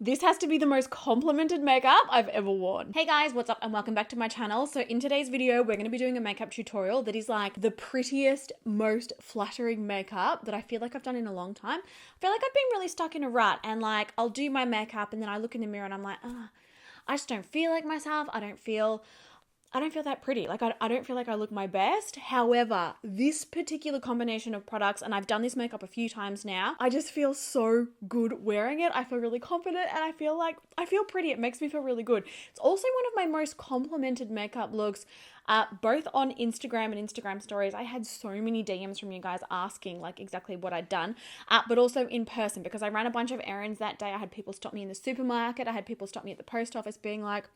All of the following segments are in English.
This has to be the most complimented makeup I've ever worn. Hey guys, what's up and welcome back to my channel. So in today's video, we're going to be doing a makeup tutorial that is like the prettiest, most flattering makeup that I feel like I've done in a long time. I feel like I've been really stuck in a rut and like I'll do my makeup and then I look in the mirror and I'm like, I just don't feel like myself. I don't feel that pretty. Like, I don't feel like I look my best. However, this particular combination of products, and I've done this makeup a few times now, I just feel so good wearing it. I feel really confident and I feel pretty. It makes me feel really good. It's also one of my most complimented makeup looks, both on Instagram and Instagram stories. I had so many DMs from you guys asking like exactly what I'd done, but also in person because I ran a bunch of errands that day. I had people stop me in the supermarket. I had people stop me at the post office being like,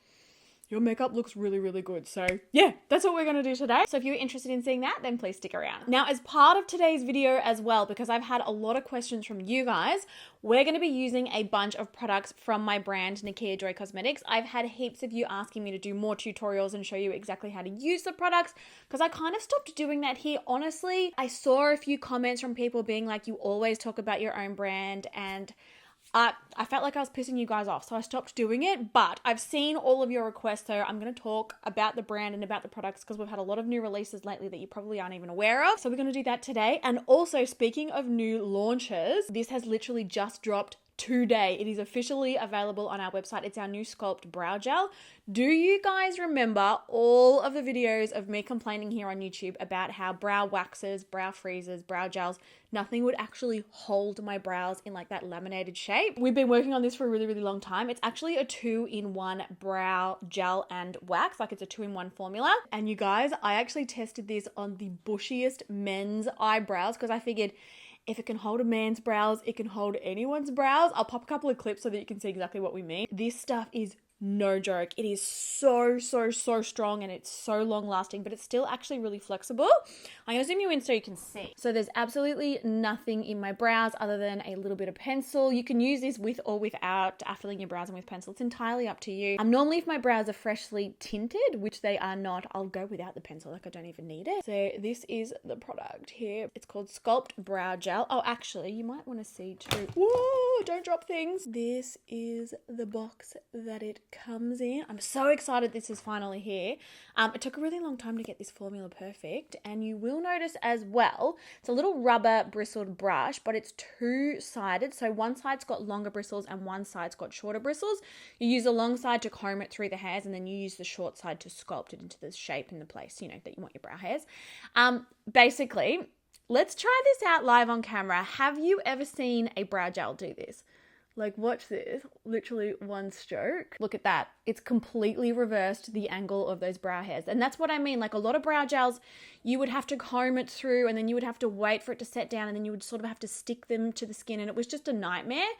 your makeup looks really, really good. So yeah, that's what we're going to do today. So if you're interested in seeing that, then please stick around. Now, as part of today's video as well, because I've had a lot of questions from you guys, we're going to be using a bunch of products from my brand, Nikkia Joy Cosmetics. I've had heaps of you asking me to do more tutorials and show you exactly how to use the products because I kind of stopped doing that here. Honestly, I saw a few comments from people being like, you always talk about your own brand, and I felt like I was pissing you guys off, so I stopped doing it, but I've seen all of your requests, so I'm going to talk about the brand and about the products because we've had a lot of new releases lately that you probably aren't even aware of, so we're going to do that today. And also, speaking of new launches, this has literally just dropped today. It is officially available on our website. It's our new Sculpt Brow Gel. Do you guys remember all of the videos of me complaining here on YouTube about how brow waxes, brow freezers, brow gels, nothing would actually hold my brows in like that laminated shape? We've been working on this for a really, really long time. It's actually a 2-in-1 brow gel and wax, like it's a 2-in-1 formula. And you guys, I actually tested this on the bushiest men's eyebrows because I figured if it can hold a man's brows, it can hold anyone's brows. I'll pop a couple of clips so that you can see exactly what we mean. This stuff is no joke. It is so strong and it's so long lasting, but it's still actually really flexible. I'm gonna zoom you in so you can see. So there's absolutely nothing in my brows other than a little bit of pencil. You can use this with or without filling your brows in with pencil. It's entirely up to you. Normally if my brows are freshly tinted, which they are not, I'll go without the pencil. Like I don't even need it. So this is the product here. It's called Sculpt Brow Gel. Oh, actually, you might want to see too. Whoa, don't drop things. This is the box that it comes in. I'm so excited this is finally here. It took a really long time to get this formula perfect, and you will notice as well, it's a little rubber bristled brush, but it's two-sided. So one side's got longer bristles and one side's got shorter bristles. You use the long side to comb it through the hairs, and then you use the short side to sculpt it into the shape and the place, you know, that you want your brow hairs. Basically, let's try this out live on camera. Have you ever seen a brow gel do this? Like, watch this, literally one stroke. Look at that. It's completely reversed the angle of those brow hairs. And that's what I mean. Like a lot of brow gels, you would have to comb it through and then you would have to wait for it to set down and then you would sort of have to stick them to the skin, and it was just a nightmare.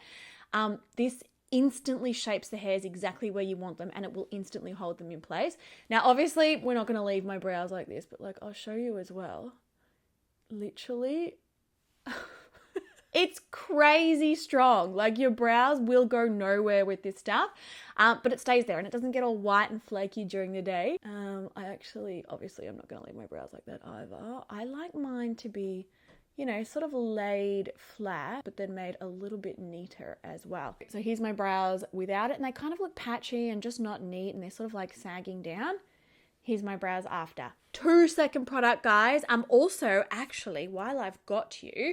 This instantly shapes the hairs exactly where you want them and it will instantly hold them in place. Now, obviously, we're not going to leave my brows like this, but like I'll show you as well. Literally... It's crazy strong. Like your brows will go nowhere with this stuff, but it stays there and it doesn't get all white and flaky during the day. Obviously I'm not going to leave my brows like that either. I like mine to be, you know, sort of laid flat, but then made a little bit neater as well. So here's my brows without it, and they kind of look patchy and just not neat, and they're sort of like sagging down. Here's my brows after. 2-second product, guys. Also, actually, while I've got you,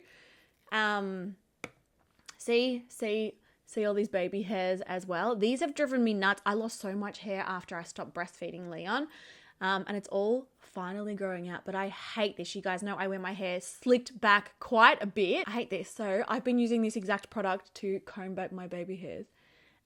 see all these baby hairs as well. These have driven me nuts. I lost so much hair after I stopped breastfeeding Leon, and it's all finally growing out, but I hate this. You guys know I wear my hair slicked back quite a bit. I hate this. So I've been using this exact product to comb back my baby hairs,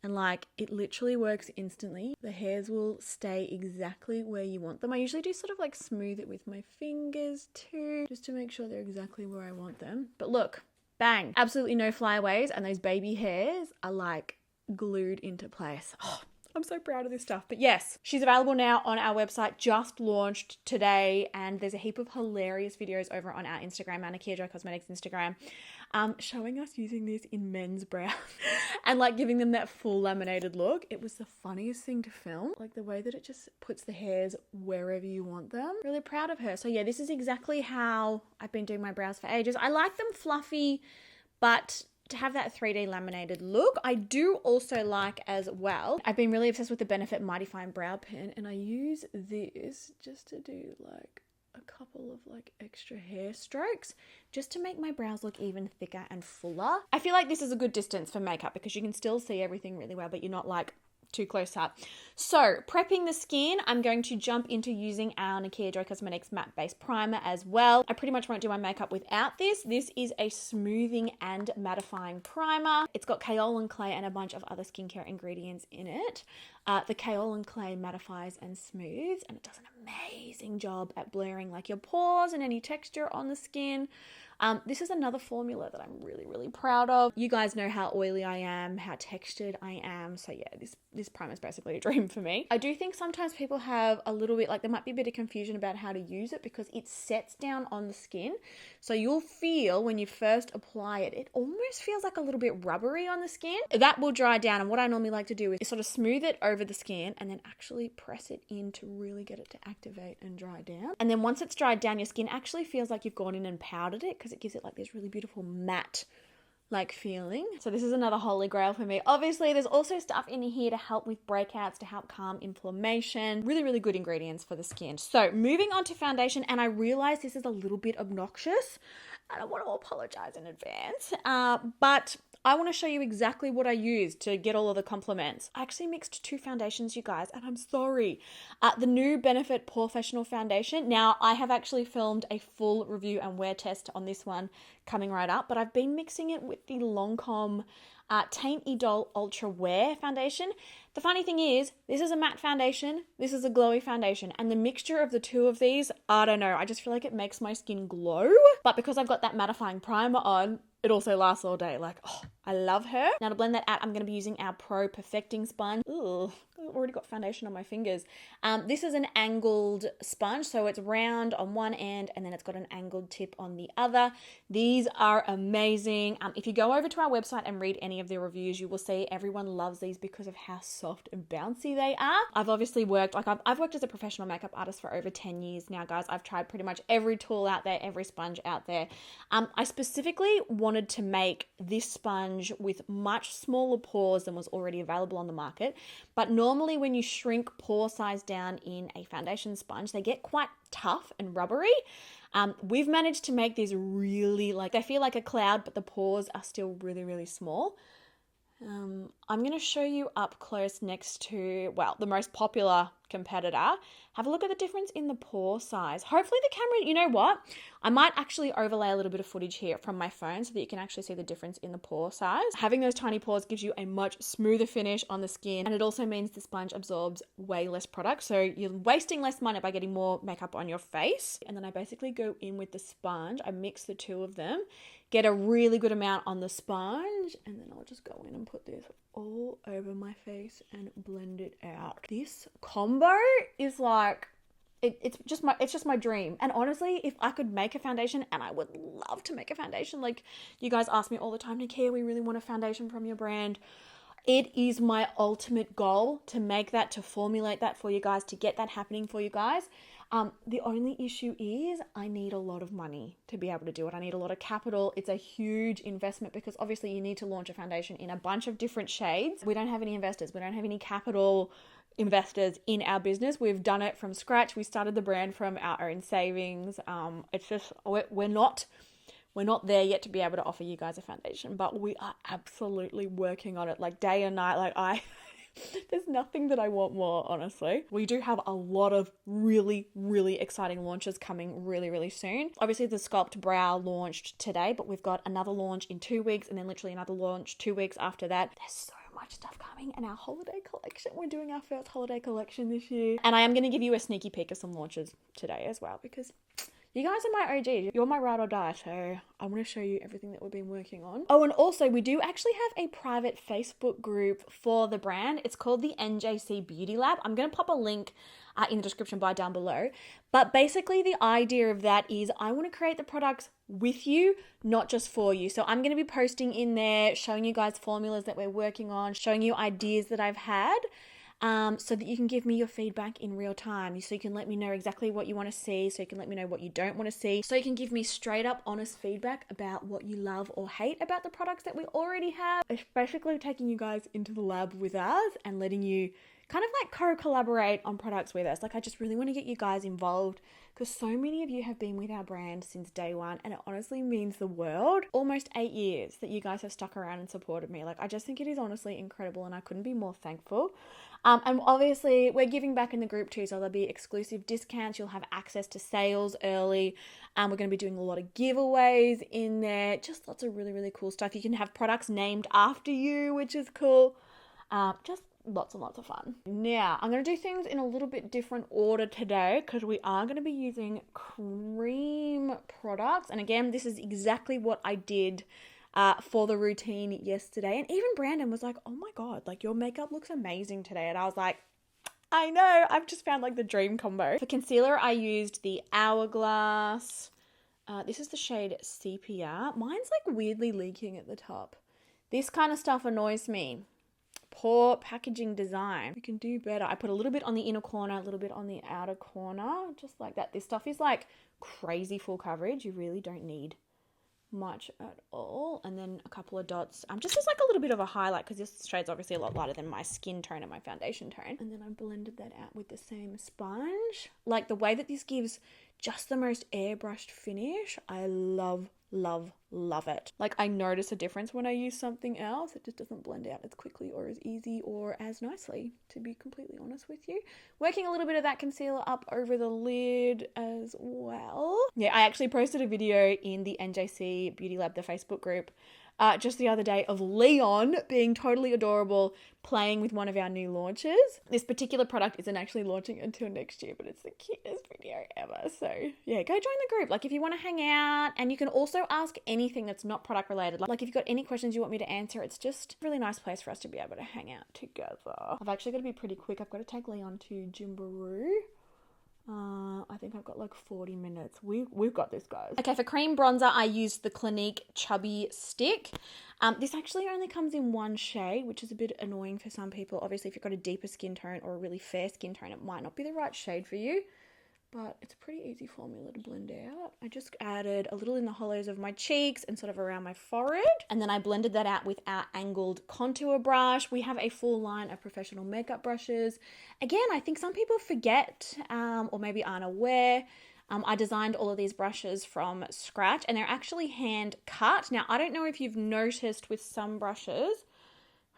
and like it literally works instantly. The hairs will stay exactly where you want them. I usually do sort of like smooth it with my fingers too, just to make sure they're exactly where I want them. But look, bang, absolutely no flyaways, and those baby hairs are like glued into place. Oh, I'm so proud of this stuff. But yes, she's available now on our website, just launched today, and there's a heap of hilarious videos over on our Instagram, our Nikkia Joy Cosmetics Instagram, showing us using this in men's brows and like giving them that full laminated look. It was the funniest thing to film, like the way that it just puts the hairs wherever you want them. Really proud of her. So yeah, this is exactly how I've been doing my brows for ages. I like them fluffy, but to have that 3D laminated look. I do also like as well, I've been really obsessed with the Benefit Mighty Fine Brow Pen, and I use this just to do like a couple of like extra hair strokes just to make my brows look even thicker and fuller. I feel like this is a good distance for makeup because you can still see everything really well, but you're not like too close up. So prepping the skin, I'm going to jump into using our Nikkia Joy Cosmetics matte base primer as well. I pretty much won't do my makeup without this. This is a smoothing and mattifying primer. It's got kaolin clay and a bunch of other skincare ingredients in it. The kaolin clay mattifies and smooths, and it does an amazing job at blurring like your pores and any texture on the skin. This is another formula that I'm really, really proud of. You guys know how oily I am, how textured I am. So yeah, this primer is basically a dream for me. I do think sometimes people have a little bit, like there might be a bit of confusion about how to use it because it sets down on the skin. So you'll feel when you first apply it, it almost feels like a little bit rubbery on the skin. That will dry down. And what I normally like to do is sort of smooth it over the skin and then actually press it in to really get it to activate and dry down. And then once it's dried down, your skin actually feels like you've gone in and powdered it because it gives it like this really beautiful matte like feeling. So this is another holy grail for me. Obviously, there's also stuff in here to help with breakouts, to help calm inflammation. Really, really good ingredients for the skin. So moving on to foundation, and I realize this is a little bit obnoxious, and I want to apologize in advance, but I want to show you exactly what I used to get all of the compliments. I actually mixed two foundations, you guys, and I'm sorry. The new Benefit Professional Foundation. Now, I have actually filmed a full review and wear test on this one coming right up, but I've been mixing it with the Lancome Teint Idole Ultra Wear Foundation. The funny thing is, this is a matte foundation, this is a glowy foundation, and the mixture of the two of these, I don't know, I just feel like it makes my skin glow. But because I've got that mattifying primer on, it also lasts all day. Like, oh, I love her. Now to blend that out, I'm going to be using our Pro Perfecting Sponge. Ooh, I've already got foundation on my fingers. This is an angled sponge, so it's round on one end and then it's got an angled tip on the other. These are amazing. If you go over to our website and read any of the reviews, you will see everyone loves these because of how soft and bouncy they are. I've obviously worked, like I've worked as a professional makeup artist for over 10 years now, guys. I've tried pretty much every tool out there, every sponge out there. I specifically wanted to make this sponge with much smaller pores than was already available on the market. But normally when you shrink pore size down in a foundation sponge, they get quite tough and rubbery. We've managed to make these really, like, they feel like a cloud, but the pores are still really, really small. I'm going to show you up close next to, well, the most popular competitor. Have a look at the difference in the pore size. Hopefully the camera, you know what? I might actually overlay a little bit of footage here from my phone so that you can actually see the difference in the pore size. Having those tiny pores gives you a much smoother finish on the skin, and it also means the sponge absorbs way less product. So you're wasting less money by getting more makeup on your face. And then I basically go in with the sponge. I mix the two of them, get a really good amount on the sponge, and then I'll just go in and put this all over my face and blend it out. This combo is like, it's just my dream. And honestly, if I could make a foundation, and I would love to make a foundation, like you guys ask me all the time, Nikkia, we really want a foundation from your brand. It is my ultimate goal to make that, to formulate that for you guys, to get that happening for you guys. The only issue is I need a lot of money to be able to do it. I need a lot of capital. It's a huge investment because obviously you need to launch a foundation in a bunch of different shades. We don't have any investors. We don't have any capital investors in our business. We've done it from scratch. We started the brand from our own savings. It's just, we're not there yet to be able to offer you guys a foundation, but we are absolutely working on it like day and night. Like there's nothing that I want more, honestly. We do have a lot of really, really exciting launches coming really, really soon. Obviously, the Sculpt Brow launched today, but we've got another launch in 2 weeks and then literally another launch 2 weeks after that. There's so much stuff coming, and our holiday collection. We're doing our first holiday collection this year. And I am going to give you a sneaky peek of some launches today as well because you guys are my OGs. You're my ride or die, so I want to show you everything that we've been working on. Oh, and also we do actually have a private Facebook group for the brand. It's called the NJC Beauty Lab. I'm going to pop a link in the description bar down below. But basically the idea of that is I want to create the products with you, not just for you. So I'm going to be posting in there, showing you guys formulas that we're working on, showing you ideas that I've had. so that you can give me your feedback in real time. So you can let me know exactly what you want to see, so you can let me know what you don't want to see, so you can give me straight up honest feedback about what you love or hate about the products that we already have. It's basically taking you guys into the lab with us and letting you kind of like co-collaborate on products with us. Like, I just really want to get you guys involved because so many of you have been with our brand since day one, and it honestly means the world. Almost 8 years that you guys have stuck around and supported me. Like, I just think it is honestly incredible, and I couldn't be more thankful. And obviously we're giving back in the group too, so there'll be exclusive discounts. You'll have access to sales early. We're going to be doing a lot of giveaways in there. Just lots of really, really cool stuff. You can have products named after you, which is cool. Just lots and lots of fun. Now, I'm going to do things in a little bit different order today because we are going to be using cream products. And again, this is exactly what I did for the routine yesterday. And even Brandon was like, oh my God, like your makeup looks amazing today. And I was like, I know, I've just found like the dream combo. For concealer, I used the Hourglass. This is the shade Sepia. Mine's like weirdly leaking at the top. This kind of stuff annoys me. Poor packaging design. You can do better. I put a little bit on the inner corner, a little bit on the outer corner, just like that. This stuff is like crazy full coverage. You really don't need much at all. And then a couple of dots, just as like a little bit of a highlight, because this shade's obviously a lot lighter than my skin tone and my foundation tone. And then I blended that out with the same sponge. Like the way that this gives just the most airbrushed finish, I love it. Like, I notice a difference when I use something else. It just doesn't blend out as quickly or as easy or as nicely, to be completely honest with you. Working a little bit of that concealer up over the lid as well. Yeah, I actually posted a video in the NJC Beauty Lab, the Facebook group, just the other day of Leon being totally adorable, playing with one of our new launches. This particular product isn't actually launching until next year, but it's the cutest video ever. So yeah, go join the group. Like, if you want to hang out, and you can also ask anything that's not product related. Like if you've got any questions you want me to answer, it's just a really nice place for us to be able to hang out together. I've actually got to be pretty quick. I've got to take Leon to Jimbaroo. I think I've got like 40 minutes. We've got this, guys. Okay, for cream bronzer, I used the Clinique Chubby Stick. This actually only comes in one shade, which is a bit annoying for some people. Obviously, if you've got a deeper skin tone or a really fair skin tone, it might not be the right shade for you. But it's a pretty easy formula to blend out. I just added a little in the hollows of my cheeks and sort of around my forehead. And then I blended that out with our angled contour brush. We have a full line of professional makeup brushes. Again, I think some people forget or maybe aren't aware. I designed all of these brushes from scratch, and they're actually hand cut. Now, I don't know if you've noticed with some brushes,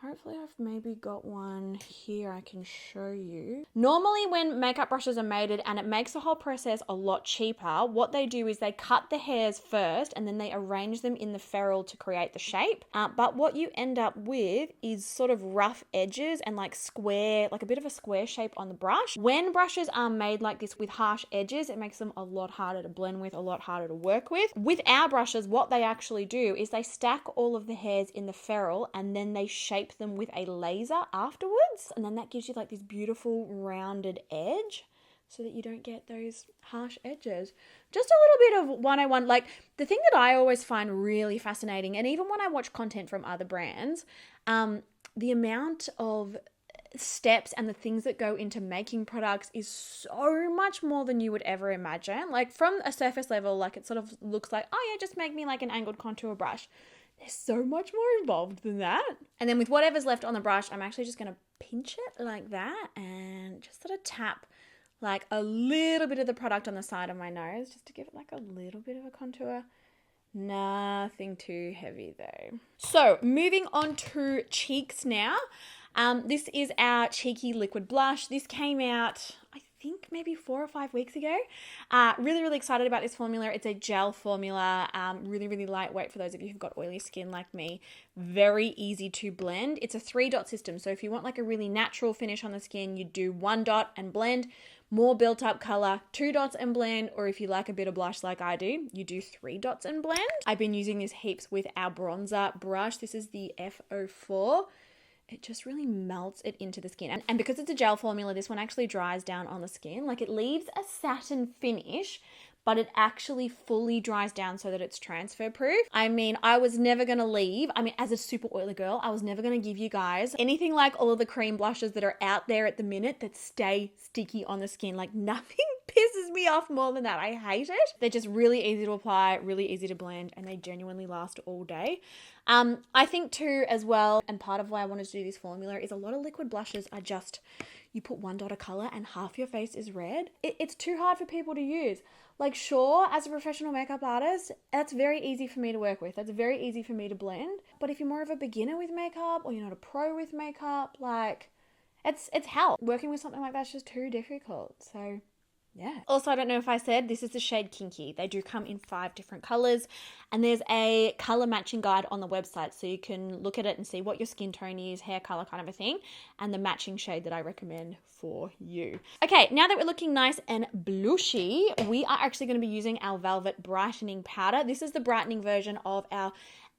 hopefully I've maybe got one here I can show you. Normally when makeup brushes are mated, and it makes the whole process a lot cheaper, what they do is they cut the hairs first and then they arrange them in the ferrule to create the shape. But what you end up with is sort of rough edges and like square, like a bit of a square shape on the brush. When brushes are made like this with harsh edges, it makes them a lot harder to blend with, a lot harder to work with. With our brushes, what they actually do is they stack all of the hairs in the ferrule and then they shape them with a laser afterwards, and then that gives you like this beautiful rounded edge so that you don't get those harsh edges. Just a little bit of 101. Like, the thing that I always find really fascinating, and even when I watch content from other brands, the amount of steps and the things that go into making products is so much more than you would ever imagine. Like, from a surface level, like, it sort of looks like, oh yeah, just make me like an angled contour brush. There's so much more involved than that. And then with whatever's left on the brush, I'm actually just going to pinch it like that and just sort of tap like a little bit of the product on the side of my nose just to give it like a little bit of a contour. Nothing too heavy though. So moving on to cheeks now. This is our Cheeky Liquid Blush. This came out, I think maybe 4 or 5 weeks ago. Really excited about this formula. It's a gel formula, really lightweight for those of you who've got oily skin like me. Very easy to blend. It's a 3-dot system. So if you want like a really natural finish on the skin, you do 1 dot and blend. More built up color, 2 dots and blend. Or if you like a bit of blush like I do, you do 3 dots and blend. I've been using this heaps with our bronzer brush. This is the F04. It just really melts it into the skin. And because it's a gel formula, this one actually dries down on the skin. Like, it leaves a satin finish, but it actually fully dries down so that it's transfer proof. I mean, I was never going to leave. I mean, as a super oily girl, I was never going to give you guys anything like all of the cream blushes that are out there at the minute that stay sticky on the skin. Like nothing pisses me off more than that. I hate it. They're just really easy to apply, really easy to blend, and they genuinely last all day. I think too as well, and part of why I wanted to do this formula is a lot of liquid blushes are just, you put one dot of color and half your face is red. It's too hard for people to use. Like sure, as a professional makeup artist, that's very easy for me to work with. That's very easy for me to blend. But if you're more of a beginner with makeup or you're not a pro with makeup, like it's hell. Working with something like that's just too difficult. So yeah. Also, I don't know if I said, this is the shade Kinky. They do come in 5 different colors, and there's a color matching guide on the website, so you can look at it and see what your skin tone is, hair color kind of a thing, and the matching shade that I recommend for you. Okay, now that we're looking nice and blushy, we are actually going to be using our Velvet Brightening Powder. This is the brightening version of our...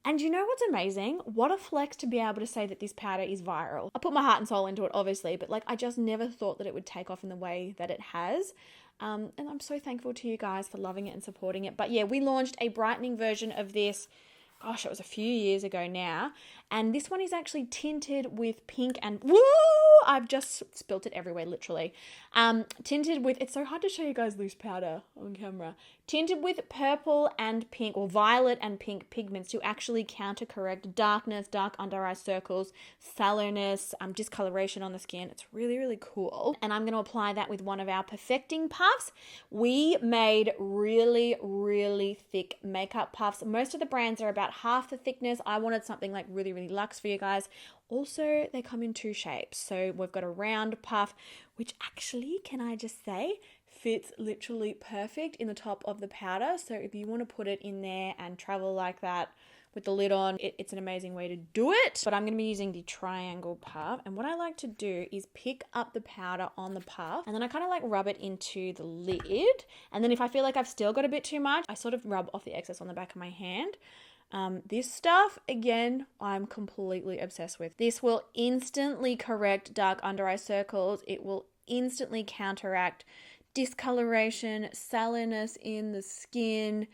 And you know what's amazing? What a flex to be able to say that this powder is viral. I put my heart and soul into it, obviously, but like I just never thought that it would take off in the way that it has. And I'm so thankful to you guys for loving it and supporting it. But yeah, we launched a brightening version of this, gosh, it was a few years ago now. And this one is actually tinted with pink and, woo! I've just spilt it everywhere, literally. Tinted with, it's so hard to show you guys loose powder on camera. Tinted with purple and pink, or violet and pink pigments to actually counter-correct darkness, dark under eye circles, sallowness, discoloration on the skin. It's really, really cool. And I'm going to apply that with one of our perfecting puffs. We made really, really thick makeup puffs. Most of the brands are about half the thickness. I wanted something like really, really luxe for you guys. Also, they come in 2 shapes. So we've got a round puff, which actually, can I just say, fits literally perfect in the top of the powder. So if you want to put it in there and travel like that with the lid on, it's an amazing way to do it. But I'm going to be using the triangle puff. And what I like to do is pick up the powder on the puff, and then I kind of like rub it into the lid. And then if I feel like I've still got a bit too much, I sort of rub off the excess on the back of my hand. This stuff, again, I'm completely obsessed with. This will instantly correct dark under eye circles. It will instantly counteract discoloration, sallowness in the skin,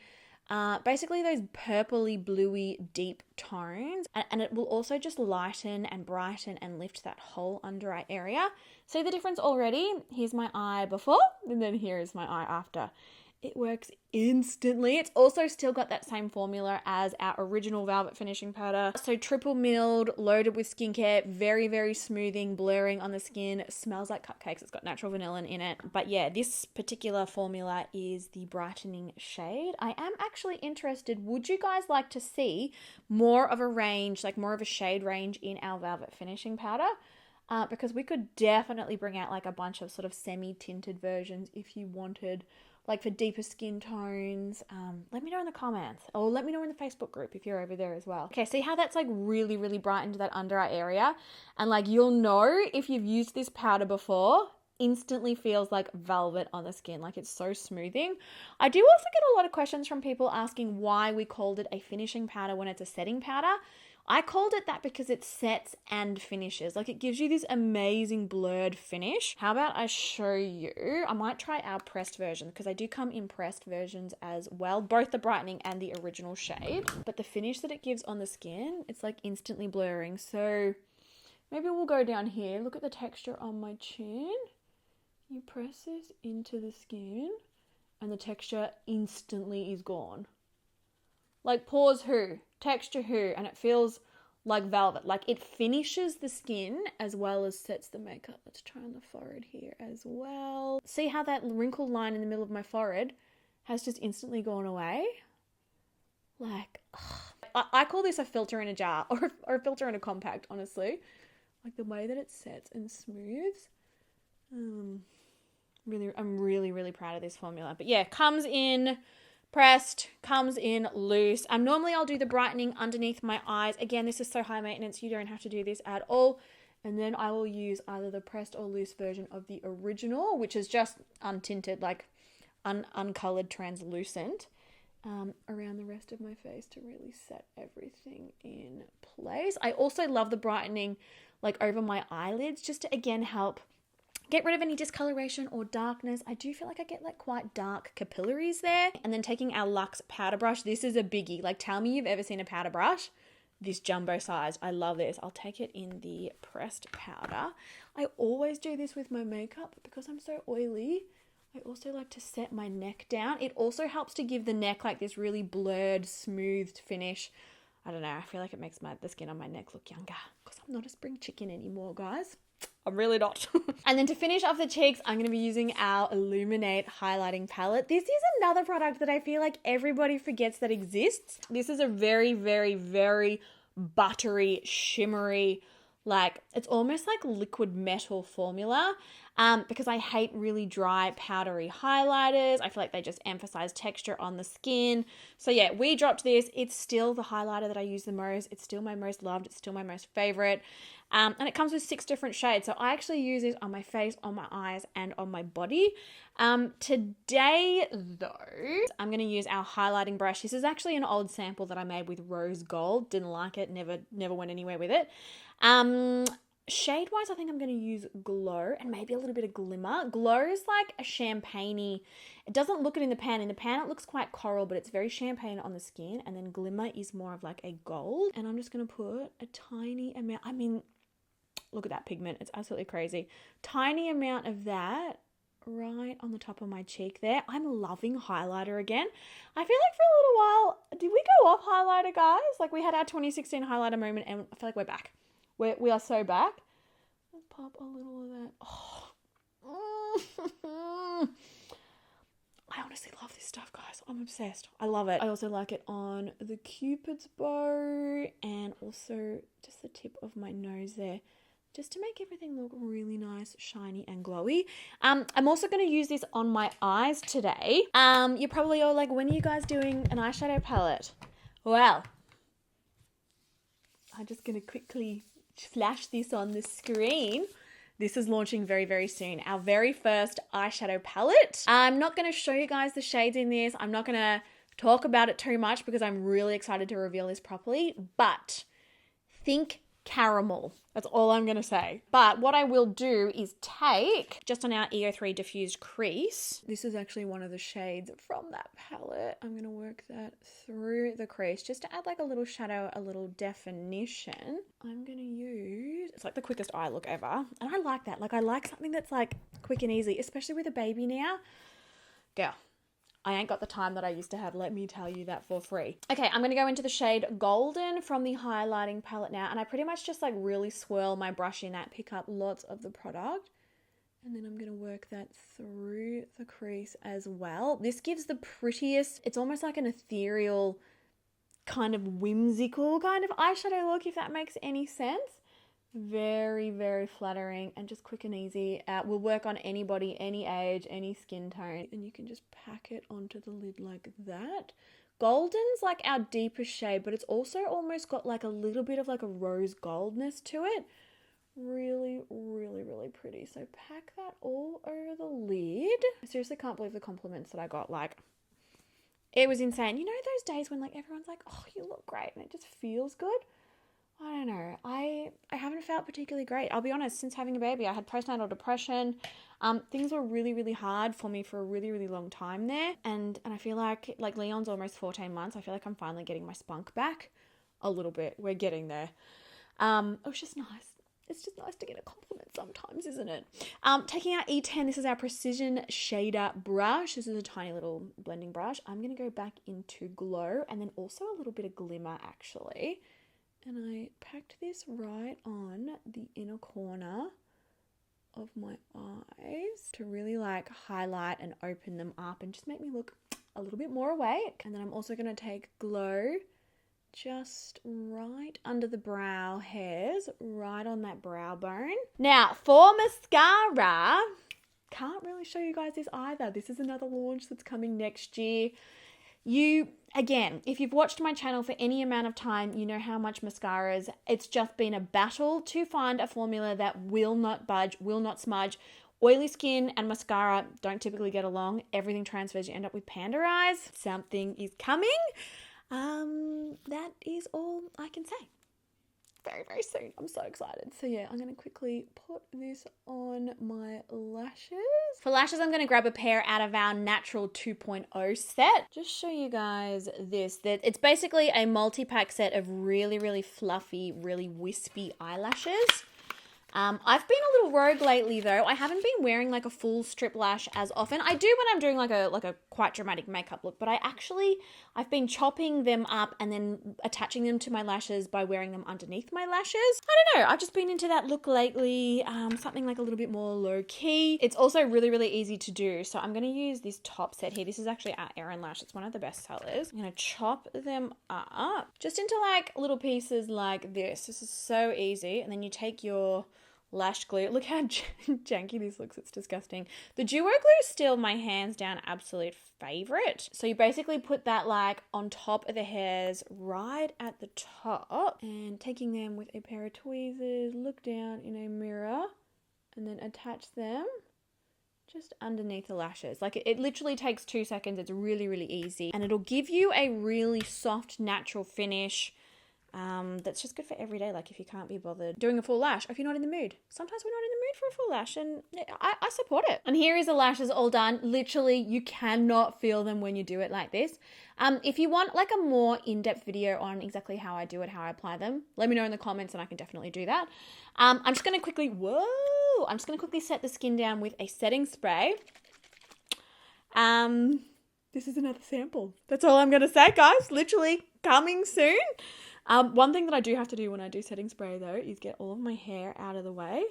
basically those purpley bluey deep tones, and it will also just lighten and brighten and lift that whole under eye area. See the difference already? Here's my eye before, and then here is my eye after. It works instantly. It's also still got that same formula as our original Velvet Finishing Powder. So triple milled, loaded with skincare, very, very smoothing, blurring on the skin. Smells like cupcakes. It's got natural vanilla in it. But yeah, this particular formula is the brightening shade. I am actually interested, would you guys like to see more of a range, like more of a shade range in our Velvet Finishing Powder? Because we could definitely bring out like a bunch of sort of semi-tinted versions if you wanted, like for deeper skin tones. Let me know in the comments, or let me know in the Facebook group if you're over there as well. Okay, see how that's like really, really brightened that under eye area? And like you'll know if you've used this powder before, instantly feels like velvet on the skin. Like it's so smoothing. I do also get a lot of questions from people asking why we called it a finishing powder when it's a setting powder. I called it that because it sets and finishes. Like it gives you this amazing blurred finish. How about I show you? I might try our pressed version because they do come in pressed versions as well, both the brightening and the original shade. But the finish that it gives on the skin, it's like instantly blurring. So maybe we'll go down here. Look at the texture on my chin. You press this into the skin and the texture instantly is gone. Like pores who, texture who, and it feels like velvet. Like it finishes the skin as well as sets the makeup. Let's try on the forehead here as well. See how that wrinkle line in the middle of my forehead has just instantly gone away? Like, I call this a filter in a jar, or a filter in a compact, honestly. Like the way that it sets and smooths. I'm really, really proud of this formula. But yeah, comes in pressed, comes in loose. Normally I'll do the brightening underneath my eyes. Again, this is so high maintenance, you don't have to do this at all. And then I will use either the pressed or loose version of the original, which is just untinted, like uncolored translucent, around the rest of my face to really set everything in place. I also love the brightening like over my eyelids, just to again help get rid of any discoloration or darkness. I do feel like I get like quite dark capillaries there. And then taking our Luxe powder brush. This is a biggie. Like, tell me you've ever seen a powder brush this jumbo size. I love this. I'll take it in the pressed powder. I always do this with my makeup because I'm so oily. I also like to set my neck down. It also helps to give the neck like this really blurred, smoothed finish. I don't know. I feel like it makes the skin on my neck look younger because I'm not a spring chicken anymore, guys. I'm really not. And then to finish off the cheeks, I'm going to be using our Illuminate highlighting palette. This is another product that I feel like everybody forgets that exists. This is a very, very, very buttery, shimmery, like it's almost like liquid metal formula. Because I hate really dry, powdery highlighters. I feel like they just emphasize texture on the skin. So yeah, we dropped this. It's still the highlighter that I use the most. It's still my most loved. It's still my most favorite. And it comes with 6 different shades. So I actually use this on my face, on my eyes, and on my body. Today, though, I'm going to use our highlighting brush. This is actually an old sample that I made with rose gold. Didn't like it. Never went anywhere with it. Shade-wise, I think I'm going to use Glow and maybe a little bit of Glimmer. Glow is like a champagne-y. It doesn't look it in the pan. In the pan, it looks quite coral, but it's very champagne on the skin. And then Glimmer is more of like a gold. And I'm just going to put a tiny amount. I mean, look at that pigment. It's absolutely crazy. Tiny amount of that right on the top of my cheek there. I'm loving highlighter again. I feel like for a little while, did we go off highlighter, guys? Like we had our 2016 highlighter moment and I feel like we're back. We are so back. Let's pop a little of that. Oh. I honestly love this stuff, guys. I'm obsessed. I love it. I also like it on the Cupid's bow and also just the tip of my nose there, just to make everything look really nice, shiny and glowy. I'm also going to use this on my eyes today. You're probably all like, when are you guys doing an eyeshadow palette? Well, I'm just going to quickly flash this on the screen. This is launching very, very soon. Our very first eyeshadow palette. I'm not going to show you guys the shades in this. I'm not going to talk about it too much because I'm really excited to reveal this properly. But think caramel. That's all I'm going to say. But what I will do is take, just on our EO3 diffused crease, this is actually one of the shades from that palette. I'm going to work that through the crease just to add like a little shadow, a little definition. I'm going to use, it's like the quickest eye look ever. And I like that. Like I like something that's like quick and easy, especially with a baby now. Girl, I ain't got the time that I used to have, let me tell you that for free. Okay, I'm going to go into the shade Golden from the highlighting palette now. And I pretty much just like really swirl my brush in that, pick up lots of the product. And then I'm going to work that through the crease as well. This gives the prettiest, it's almost like an ethereal, kind of whimsical kind of eyeshadow look, if that makes any sense. Very, very flattering and just quick and easy. Will work on anybody, any age, any skin tone. And you can just pack it onto the lid like that. Golden's like our deepest shade, but it's also almost got like a little bit of like a rose goldness to it. Really, really, really pretty. So pack that all over the lid. I seriously can't believe the compliments that I got. Like, it was insane. You know those days when like everyone's like, oh, you look great, and it just feels good? I don't know. I haven't felt particularly great. I'll be honest, since having a baby, I had postnatal depression. Things were really, really hard for me for a really, really long time there. And I feel like Leon's almost 14 months. I feel like I'm finally getting my spunk back a little bit. We're getting there. It was just nice. It's just nice to get a compliment sometimes, isn't it? Taking our E10, this is our Precision Shader brush. This is a tiny little blending brush. I'm going to go back into Glow and then also a little bit of Glimmer actually. And I packed this right on the inner corner of my eyes to really like highlight and open them up and just make me look a little bit more awake. And then I'm also going to take Glow just right under the brow hairs, right on that brow bone. Now for mascara, can't really show you guys this either. This is another launch that's coming next year. Again, if you've watched my channel for any amount of time, you know how much mascaras, it's just been a battle to find a formula that will not budge, will not smudge. Oily skin and mascara don't typically get along. Everything transfers, you end up with panda eyes. Something is coming. That is all I can say. very, very soon. I'm so excited. So yeah, I'm going to quickly put this on my lashes. For lashes, I'm going to grab a pair out of our Natural 2.0 set. Just show you guys this. It's basically a multi-pack set of really, really fluffy, really wispy eyelashes. I've been a little rogue lately though. I haven't been wearing like a full strip lash as often. I do when I'm doing like a quite dramatic makeup look, but I've been chopping them up and then attaching them to my lashes by wearing them underneath my lashes. I don't know. I've just been into that look lately. Something like a little bit more low key. It's also really, really easy to do. So I'm going to use this top set here. This is actually our Erin Lash. It's one of the best sellers. I'm going to chop them up just into like little pieces like this. This is so easy. And then you take your lash glue. Look how janky this looks. It's disgusting. The duo glue is still my hands down absolute favorite. So you basically put that like on top of the hairs right at the top, and taking them with a pair of tweezers, look down in a mirror and then attach them just underneath the lashes. Like it literally takes 2 seconds. It's really, really easy, and it'll give you a really soft, natural finish. That's just good for every day. Like if you can't be bothered doing a full lash, if you're not in the mood. Sometimes we're not in the mood for a full lash, and I support it. And here is the lashes all done. Literally, you cannot feel them when you do it like this. If you want like a more in-depth video on exactly how I do it, how I apply them, let me know in the comments and I can definitely do that. I'm just going to quickly set the skin down with a setting spray. This is another sample. That's all I'm going to say, guys. Literally coming soon. One thing that I do have to do when I do setting spray though is get all of my hair out of the way.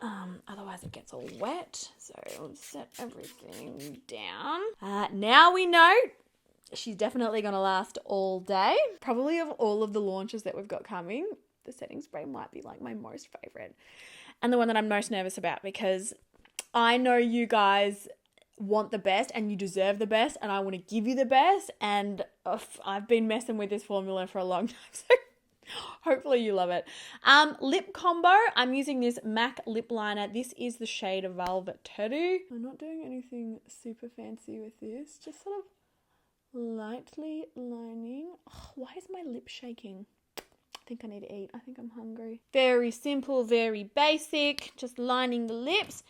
Otherwise it gets all wet. So I'll set everything down. Now we know she's definitely going to last all day. Probably of all of the launches that we've got coming, the setting spray might be like my most favorite. And the one that I'm most nervous about, because I know you guys want the best and you deserve the best, and I want to give you the best, and I've been messing with this formula for a long time, so hopefully you love it. Lip combo, I'm using this MAC lip liner. This is the shade Velvet Tattoo. I'm not doing anything super fancy with this, just sort of lightly lining. Why is my lip shaking? I think I need to eat. I think I'm hungry. Very simple, very basic, just lining the lips.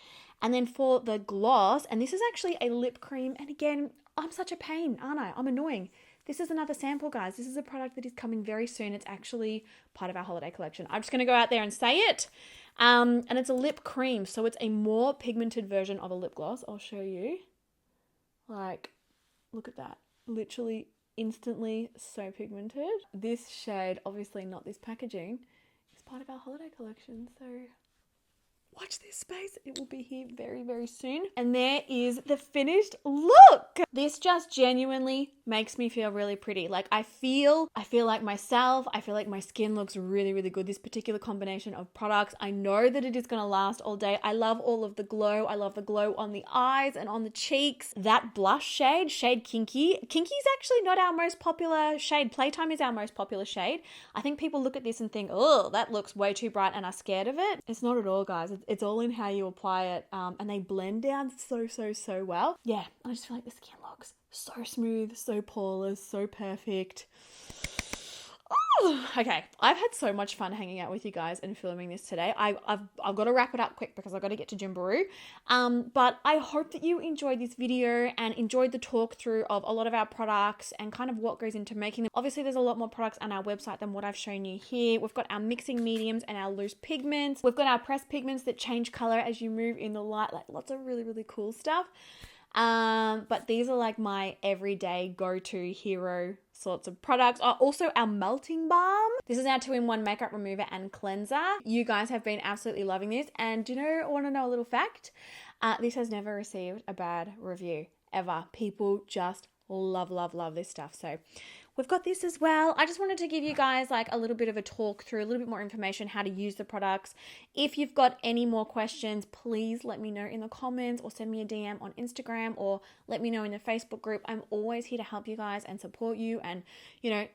And then for the gloss, and this is actually a lip cream. And again, I'm such a pain, aren't I? I'm annoying. This is another sample, guys. This is a product that is coming very soon. It's actually part of our holiday collection. I'm just going to go out there and say it. And it's a lip cream. So it's a more pigmented version of a lip gloss. I'll show you. Like, look at that. Literally instantly so pigmented. This shade, obviously not this packaging, is part of our holiday collection. So watch this space. It will be here very, very soon. And there is the finished look. This just genuinely makes me feel really pretty. Like I feel like myself. I feel like my skin looks really, really good. This particular combination of products, I know that it is going to last all day. I love all of the glow. I love the glow on the eyes and on the cheeks. That blush shade Kinky. Kinky is actually not our most popular shade. Playtime is our most popular shade. I think people look at this and think, oh, that looks way too bright, and are scared of it. It's not at all, guys. It's all in how you apply it, and they blend down so well. Yeah, I just feel like the skin looks so smooth, so poreless, so perfect. Oh, okay, I've had so much fun hanging out with you guys and filming this today. I've got to wrap it up quick because I've got to get to Jimbaroo. But I hope that you enjoyed this video and enjoyed the talk through of a lot of our products and kind of what goes into making them. Obviously, there's a lot more products on our website than what I've shown you here. We've got our mixing mediums and our loose pigments. We've got our pressed pigments that change color as you move in the light. Like lots of really, really cool stuff. But these are like my everyday go-to hero sorts of products. Also our melting balm. This is our 2-in-1 makeup remover and cleanser. You guys have been absolutely loving this. And do you know, want to know a little fact? This has never received a bad review ever. People just love this stuff. So we've got this as well. I just wanted to give you guys like a little bit of a talk through, a little bit more information, how to use the products. If you've got any more questions, please let me know in the comments or send me a DM on Instagram or let me know in the Facebook group. I'm always here to help you guys and support you and, you know,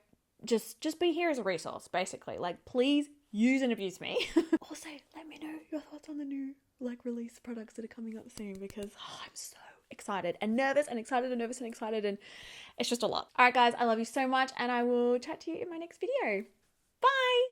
just be here as a resource, basically. Like, please use and abuse me. Also, let me know your thoughts on the new like release products that are coming up soon, because I'm so excited and nervous and excited and nervous and excited, and it's just a lot. All right, guys, I love you so much, and I will chat to you in my next video.